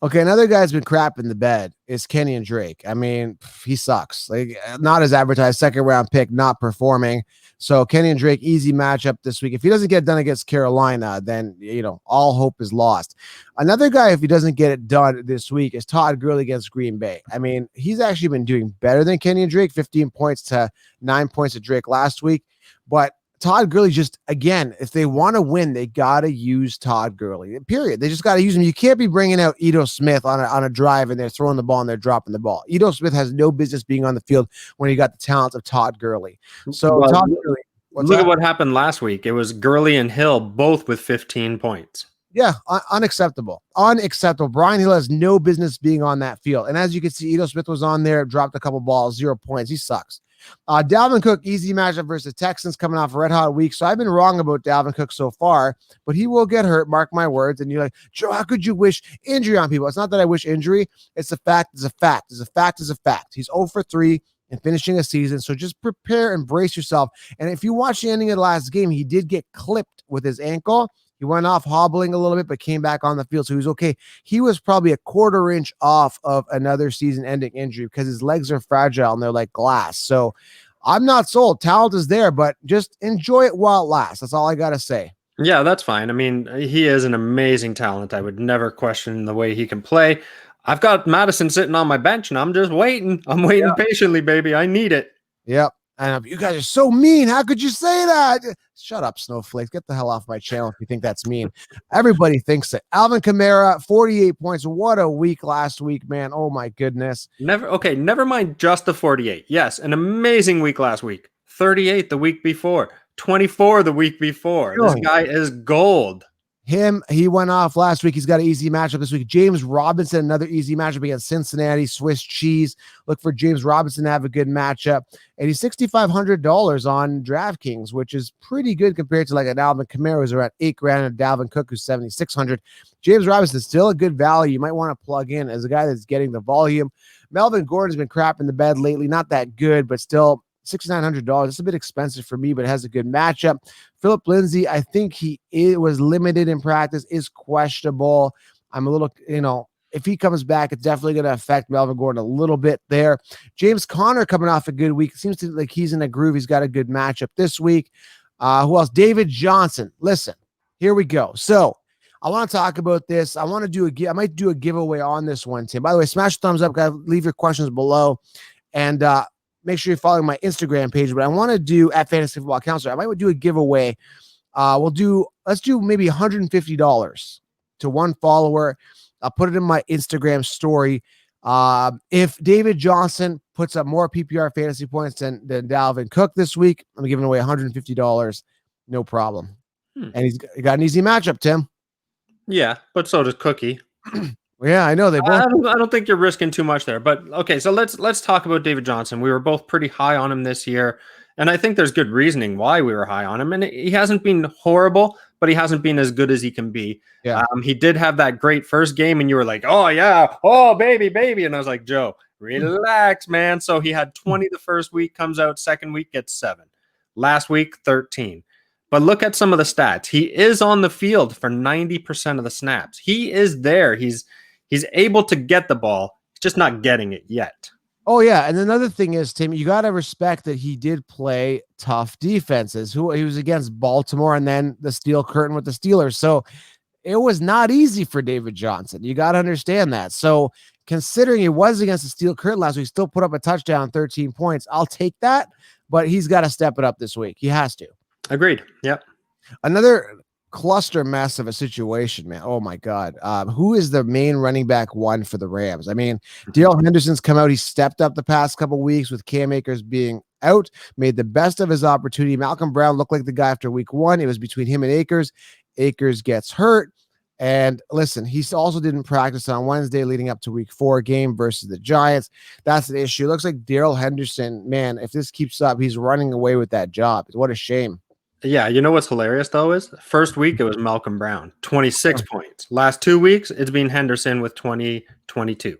Okay, another guy's been crap in the bed is Kenyon Drake. I mean, he sucks. Like, not as advertised, second round pick, not performing. So Kenyon Drake, easy matchup this week. If he doesn't get it done against Carolina, then, you know, all hope is lost. Another guy, if he doesn't get it done this week, is Todd Gurley against Green Bay. I mean, he's actually been doing better than Kenyon Drake, 15 points to 9 points to Drake last week. But Todd Gurley just, again, if they want to win, they got to use Todd Gurley, period. They just got to use him. You can't be bringing out Ito Smith on a drive and they're throwing the ball and they're dropping the ball. Ito Smith has no business being on the field when you got the talent of Todd Gurley. So Todd Gurley, look at what happened last week. It was Gurley and Hill both with 15 points. Yeah, unacceptable. Unacceptable. Brian Hill has no business being on that field. And as you can see, Ito Smith was on there, dropped a couple balls, 0 points. He sucks. Dalvin Cook, easy matchup versus the Texans coming off a red hot week. So I've been wrong about Dalvin Cook so far, but he will get hurt. Mark my words. And you're like, Joe, how could you wish injury on people? It's not that I wish injury. It's a fact. It's a fact. It's a fact. It's a fact. He's 0 for 3 in finishing a season. So just prepare and brace yourself. And if you watch the ending of the last game, he did get clipped with his ankle. He went off hobbling a little bit, but came back on the field. So he was okay. He was probably a quarter inch off of another season-ending injury because his legs are fragile and they're like glass. So I'm not sold. Talent is there, but just enjoy it while it lasts. That's all I got to say. Yeah, that's fine. I mean, he is an amazing talent. I would never question the way he can play. I've got Madison sitting on my bench, and I'm just waiting. I'm waiting patiently, baby. I need it. Yep. And you guys are so mean. How could you say that? Shut up, snowflakes. Get the hell off my channel if you think that's mean. Everybody thinks it. Alvin Kamara, 48 points. What a week last week, man. Oh my goodness. Never mind just the 48. Yes, an amazing week last week. 38 the week before. 24 the week before. This guy is gold. He went off last week. He's got an easy matchup this week. James Robinson, another easy matchup against Cincinnati, Swiss cheese. Look for James Robinson to have a good matchup. And he's $6,500 on DraftKings, which is pretty good compared to like an Alvin Kamara who's around $8,000 and Dalvin Cook who's $7,600. James Robinson is still a good value. You might want to plug in as a guy that's getting the volume. Melvin Gordon's been crap in the bed lately. Not that good, but still $6,900. It's a bit expensive for me, but it has a good matchup. Philip Lindsay, I think was limited in practice, is questionable. I'm a little, if he comes back, it's definitely going to affect Melvin Gordon a little bit there. James Conner coming off a good week. It seems to like he's in a groove. He's got a good matchup this week. Who else? David Johnson. Listen, here we go. So I want to talk about this. I might do a giveaway on this one, Tim. By the way, smash the thumbs up, guys. Leave your questions below. And, make sure you're following my Instagram page, but I want to do at Fantasy Football Counselor. I might do a giveaway. Let's do maybe $150 to one follower. I'll put it in my Instagram story. If David Johnson puts up more PPR fantasy points than Dalvin Cook this week, I'm giving away $150. No problem. And he's got an easy matchup, Tim. Yeah, but so does Cookie. Yeah, I know they both. I don't think you're risking too much there, but okay. So let's talk about David Johnson. We were both pretty high on him this year, and I think there's good reasoning why we were high on him. And he hasn't been horrible, but he hasn't been as good as he can be. Yeah. He did have that great first game, and you were like, "Oh yeah, oh baby," and I was like, "Joe, relax, man." So he had 20 the first week, comes out second week, gets 7. Last week, 13. But look at some of the stats. He is on the field for 90% of the snaps. He is there. He's able to get the ball, just not getting it yet. Oh, yeah. And another thing is, Tim, you got to respect that he did play tough defenses. He was against Baltimore and then the steel curtain with the Steelers. So it was not easy for David Johnson. You got to understand that. So considering he was against the steel curtain last week, still put up a touchdown, 13 points. I'll take that, but he's got to step it up this week. He has to. Agreed. Yep. Another cluster mess of a situation, man. Oh my God. Who is the main running back one for the Rams? I mean, Darrell Henderson's come out. He stepped up the past couple weeks with Cam Akers being out, made the best of his opportunity. Malcolm Brown looked like the guy after week 1. It was between him and Akers. Akers gets hurt. And listen, he also didn't practice on Wednesday leading up to week 4 game versus the Giants. That's an issue. It looks like Darrell Henderson, man, if this keeps up, he's running away with that job. What a shame. Yeah, you know what's hilarious though is first week it was Malcolm Brown, 26 points. Last 2 weeks it's been Henderson with 20-22.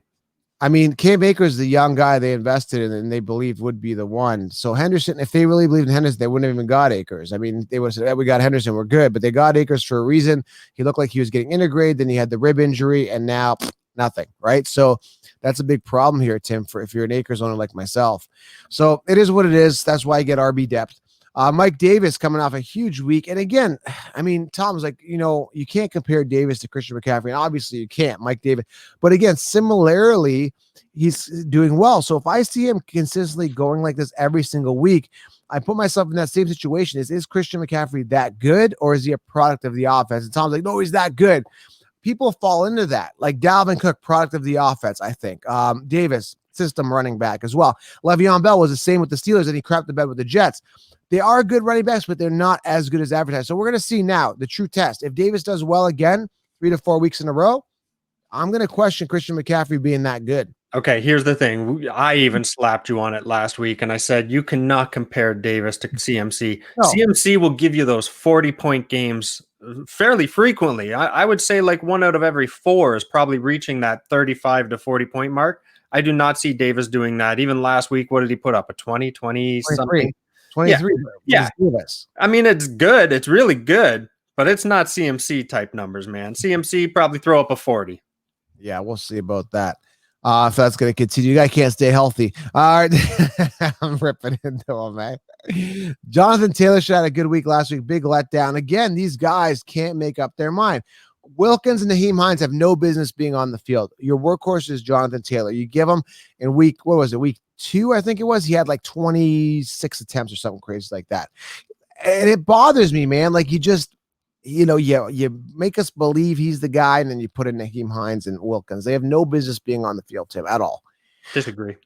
I mean, Cam Akers, the young guy they invested in and they believed would be the one. So Henderson, if they really believed in Henderson, they wouldn't have even got Akers. I mean, they would have said, we got Henderson, we're good. But they got Akers for a reason. He looked like he was getting integrated. Then he had the rib injury and now nothing, right? So that's a big problem here, Tim, for if you're an Akers owner like myself. So it is what it is. That's why I get RB depth. Mike Davis coming off a huge week. And again, I mean, Tom's like, you can't compare Davis to Christian McCaffrey. And obviously you can't, Mike Davis. But again, similarly, he's doing well. So if I see him consistently going like this every single week, I put myself in that same situation. Is Christian McCaffrey that good or is he a product of the offense? And Tom's like, no, he's that good. People fall into that. Like Dalvin Cook, product of the offense, I think. Davis, system running back as well. Le'Veon Bell was the same with the Steelers and he crapped the bed with the Jets. They are good running backs, but they're not as good as advertised. So we're going to see now the true test. If Davis does well again, 3 to 4 weeks in a row, I'm going to question Christian McCaffrey being that good. Okay, here's the thing. I even slapped you on it last week, and I said you cannot compare Davis to CMC. No. CMC will give you those 40-point games fairly frequently. I would say like 1 out of every 4 is probably reaching that 35 to 40-point mark. I do not see Davis doing that. Even last week, what did he put up? A 20 something? 23. Yeah. I mean, it's good. It's really good, but it's not CMC type numbers, man. CMC probably throw up a 40. Yeah, we'll see about that. If that's going to continue, you guys can't stay healthy. All right. I'm ripping into him, man. Jonathan Taylor had a good week last week. Big letdown. Again, these guys can't make up their mind. Wilkins and Nyheim Hines have no business being on the field. Your workhorse is Jonathan Taylor. You give him in week 10 2, I think it was. He had like 26 attempts or something crazy like that. And it bothers me, man. Like you just, you make us believe he's the guy, and then you put in Naheem Hines and Wilkins. They have no business being on the field, Tim, at all. Disagree.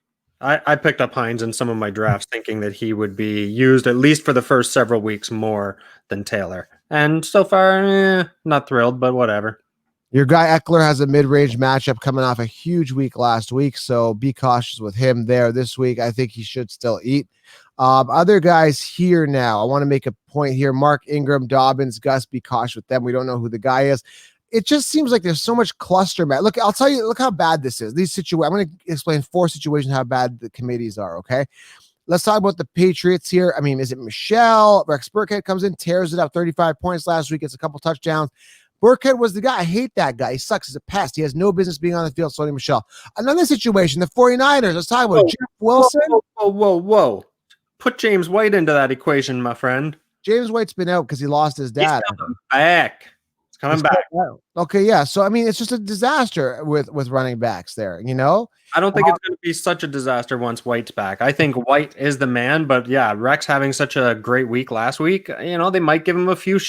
I picked up Hines in some of my drafts thinking that he would be used at least for the first several weeks more than Taylor. And so far, not thrilled, but whatever. Your guy Eckler has a mid-range matchup coming off a huge week last week, so be cautious with him there this week. I think he should still eat. Other guys here now, I want to make a point here. Mark Ingram, Dobbins, Gus, be cautious with them. We don't know who the guy is. It just seems like there's so much cluster, man. Look, I'll tell you, look how bad this is. These situations, I'm going to explain 4 situations how bad the committees are, okay? Let's talk about the Patriots here. I mean, is it Michelle? Rex Burkhead comes in, tears it up, 35 points last week, gets a couple touchdowns. Burkhead was the guy. I hate that guy. He sucks. He's a pest. He has no business being on the field. Sonny Michelle. Another situation, the 49ers. Let's talk about Jeff Wilson. Whoa. Put James White into that equation, my friend. James White's been out because he lost his dad. He's coming back. He's coming back. Okay, yeah. So, I mean, it's just a disaster with running backs there, I don't think it's going to be such a disaster once White's back. I think White is the man, but yeah, Rex having such a great week last week, they might give him a few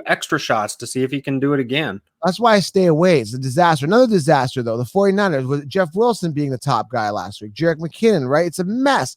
extra shots to see if he can do it again. That's why I stay away. It's a disaster. Another disaster, though, the 49ers with Jeff Wilson being the top guy last week. Jerick McKinnon, right? It's a mess.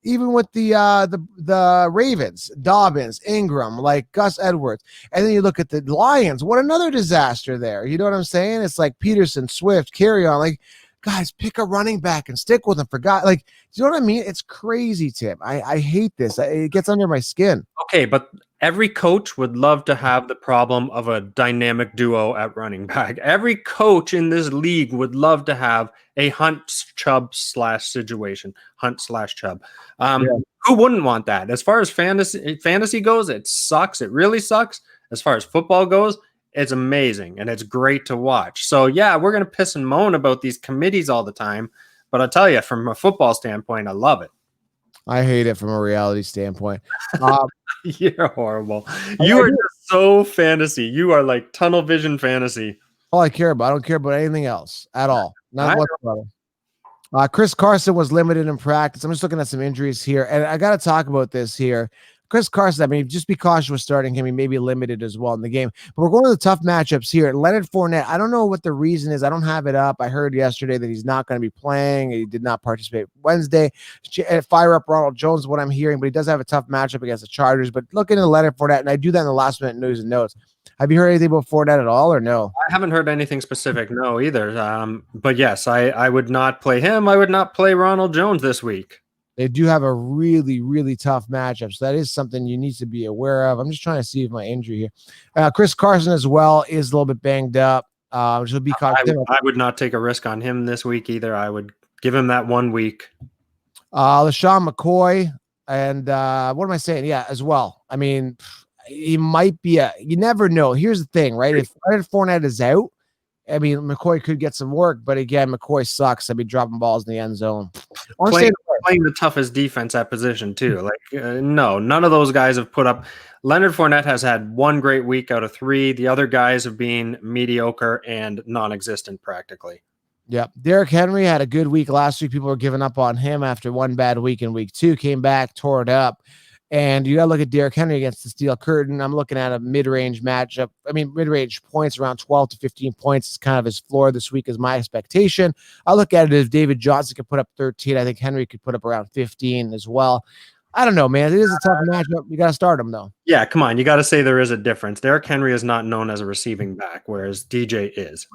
Even with the Ravens, Dobbins, Ingram, like Gus Edwards. And then you look at the Lions. What another disaster there. You know what I'm saying? It's like Peterson, Swift, carry on. Like, guys, pick a running back and stick with him. Like, do you know what I mean? It's crazy, Tim. I hate this. It gets under my skin. Okay, but every coach would love to have the problem of a dynamic duo at running back. Every coach in this league would love to have a Hunt-Chubb situation. Hunt/Chubb. Who wouldn't want that? As far as fantasy goes, it sucks. It really sucks. As far as football goes, it's amazing and it's great to watch. So yeah, we're going to piss and moan about these committees all the time, but I'll tell you, from a football standpoint, I love it. I hate it from a reality standpoint. You're horrible. You are just so fantasy. You are like tunnel vision fantasy. All I care about. I don't care about anything else at all. Not whatsoever. Chris Carson was limited in practice. I'm just looking at some injuries here, and I got to talk about this here. Chris Carson, I mean, just be cautious with starting him. He may be limited as well in the game. But we're going to the tough matchups here. Leonard Fournette, I don't know what the reason is. I don't have it up. I heard yesterday that he's not going to be playing. He did not participate Wednesday. Fire up Ronald Jones is what I'm hearing, but he does have a tough matchup against the Chargers. But look into Leonard Fournette, and I do that in the last minute news and notes. Have you heard anything about Fournette at all, or no? I haven't heard anything specific, no, either. But yes, I would not play him. I would not play Ronald Jones this week. They do have a really, really tough matchup. So that is something you need to be aware of. I'm just trying to see if my injury here. Chris Carson as well is a little bit banged up. I would not take a risk on him this week either. I would give him that 1 week. LaShawn McCoy and what am I saying? Yeah, as well. I mean, he might be you never know. Here's the thing, right? If Leonard Fournette is out, I mean, McCoy could get some work, but again, McCoy sucks. I'd be dropping balls in the end zone. Playing the toughest defense at position too. Like, no, none of those guys have put up. Leonard Fournette has had 1 great week out of 3. The other guys have been mediocre and non-existent practically. Yeah. Derrick Henry had a good week last week. People were giving up on him after 1 bad week in week 2, came back, tore it up. And you got to look at Derrick Henry against the Steel Curtain. I'm looking at a mid-range matchup. I mean, mid-range points around 12 to 15 points is kind of his floor this week is my expectation. I look at it if David Johnson could put up 13. I think Henry could put up around 15 as well. I don't know, man. It is a tough matchup. You got to start him, though. Yeah, come on. You got to say there is a difference. Derrick Henry is not known as a receiving back, whereas DJ is.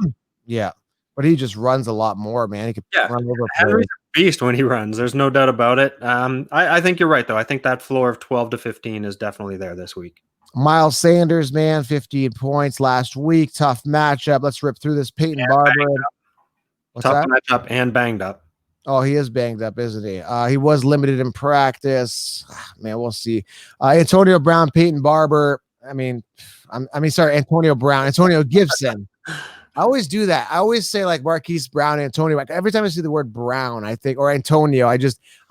Yeah, but he just runs a lot more, man. He could run over. Henry's a beast when he runs. There's no doubt about it. I think you're right, though. I think that floor of 12 to 15 is definitely there this week. Miles Sanders, man, 15 points last week. Tough matchup. Let's rip through this. Peyton Barber. Tough matchup and banged up. Oh, he is banged up, isn't he? He was limited in practice. Man, we'll see. Antonio Brown, Peyton Barber. Antonio Brown, Antonio Gibson. I always do that. I always say like Marquise Brown, Antonio. Every time I see the word Brown, I think, or Antonio, I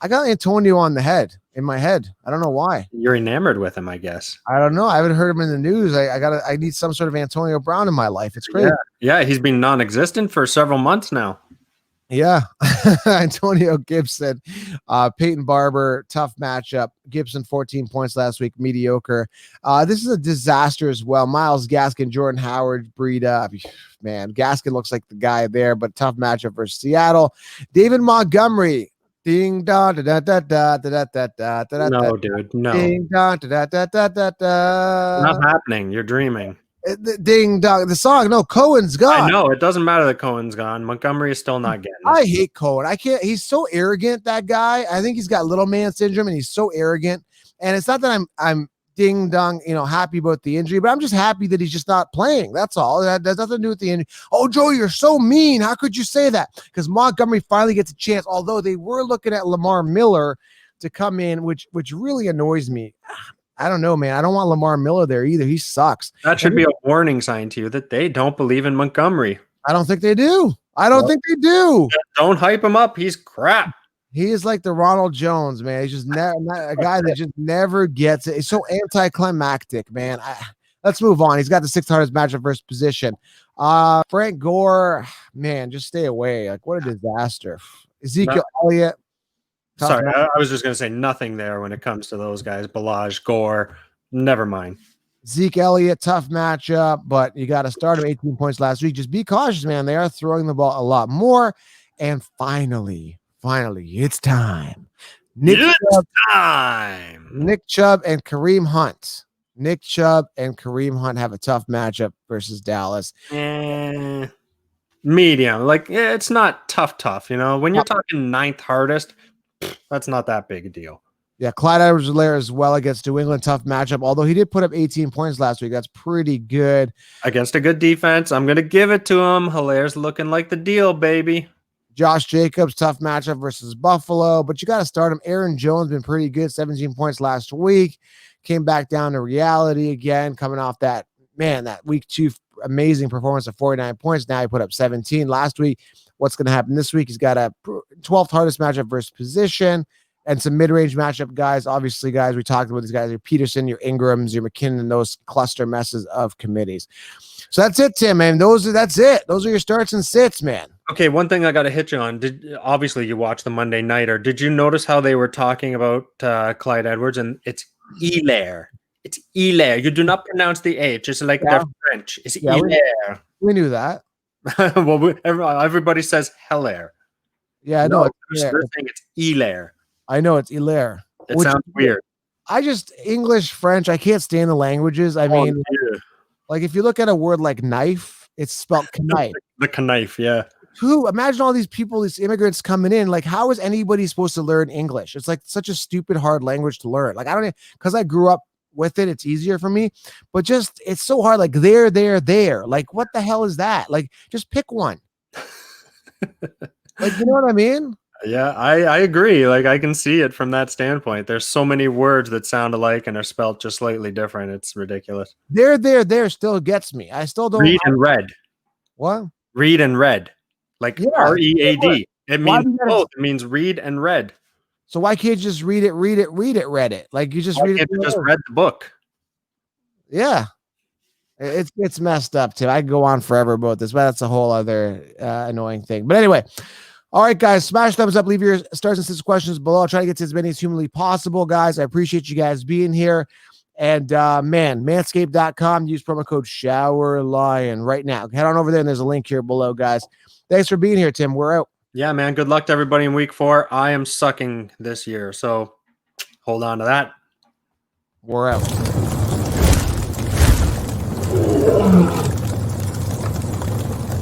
got Antonio in my head. I don't know why. You're enamored with him, I guess. I don't know. I haven't heard him in the news. I need some sort of Antonio Brown in my life. It's crazy. Yeah, he's been non-existent for several months now. Yeah. Antonio Gibson, Peyton Barber, tough matchup. Gibson 14 points last week, mediocre. This is a disaster as well. Miles Gaskin, Jordan Howard, Breida. Man, Gaskin looks like the guy there, but tough matchup versus Seattle. David Montgomery. Ding dong, da da da da da da da da da da. No, dude, no. Ding dong, da da da da da Not da. happening. You're dreaming. Ding dong. The song. No, Cohen's I gone. know. It doesn't matter that Cohen's gone. Montgomery is still not getting I it. hate Cohen. I can't. He's so arrogant. That guy. I think he's got little man syndrome, and he's so arrogant. And it's not that I'm ding dong, happy about the injury, but I'm just happy that he's just not playing. That's all. That has nothing to do with the injury. Oh, Joe, you're so mean. How could you say that? Because Montgomery finally gets a chance. Although they were looking at Lamar Miller to come in, which really annoys me. I don't know, man. I don't want Lamar Miller there either. He sucks. That should be a warning sign to you that they don't believe in Montgomery. I don't think they do. I don't think they do. Don't hype him up. He's crap. He is like the Ronald Jones, man. He's just a guy that just never gets it. He's so anticlimactic, man. Let's move on. He's got the 6th hardest matchup versus position. Frank Gore, man, just stay away. Like, what a disaster. Ezekiel Elliott. Sorry, I was just going to say nothing there when it comes to those guys. Balaj, Gore, never mind. Zeke Elliott, tough matchup, but you got to start him 18 points last week. Just be cautious, man. They are throwing the ball a lot more. And finally, it's time. Nick Chubb and Kareem Hunt. Nick Chubb and Kareem Hunt have a tough matchup versus Dallas. Medium. It's not tough. When you're talking 9th hardest, that's not that big a deal. Yeah, Clyde Edwards-Helaire as well against New England. Tough matchup, although he did put up 18 points last week. That's pretty good. Against a good defense, I'm going to give it to him. Hilaire's looking like the deal, baby. Josh Jacobs, tough matchup versus Buffalo, but you got to start him. Aaron Jones been pretty good, 17 points last week. Came back down to reality again, coming off that week 2 amazing performance of 49 points. Now he put up 17 last week. What's going to happen this week? He's got a 12th hardest matchup versus position and some mid-range matchup guys. Obviously, guys, we talked about these guys. Your Peterson, your Ingrams, your McKinnon, those cluster messes of committees. So that's it, Tim, man. That's it. Those are your starts and sits, man. Okay, one thing I got to hit you on. Obviously you watched the Monday Nighter. Did you notice how they were talking about Clyde Edwards? And it's Helaire. It's Helaire. You do not pronounce the H. It's like they're French. It's Helaire. We knew that. Well, everybody says Helaire. Yeah, I know. They're saying it's Helaire. I know it's Helaire. It sounds weird. I just English, French. I can't stand the languages. I mean, like if you look at a word like knife, it's spelled knife. The knife, yeah. Imagine all these people, these immigrants coming in. Like, how is anybody supposed to learn English? It's like such a stupid, hard language to learn. Like, I don't, because I grew up with it, it's easier for me. But just it's so hard. Like there. Like, what the hell is that? Like, just pick one. Like, you know what I mean? Yeah, I agree. Like, I can see it from that standpoint. There's so many words that sound alike and are spelled just slightly different. It's ridiculous. There still gets me. I still don't read and read. What? Read and read. Like READ. It means both. It means read and read. So why can't you just read it? Like you just read it. Just read the book. Yeah. It's messed up too. I can go on forever about this, but that's a whole other annoying thing. But anyway, all right, guys, smash thumbs up. Leave your stars and six questions below. I'll try to get to as many as humanly possible, guys. I appreciate you guys being here. And manscaped.com. Use promo code ShowerLion right now. Head on over there, and there's a link here below, guys. Thanks for being here, Tim. We're out. Yeah, man. Good luck to everybody in week 4. I am sucking this year, so hold on to that. We're out.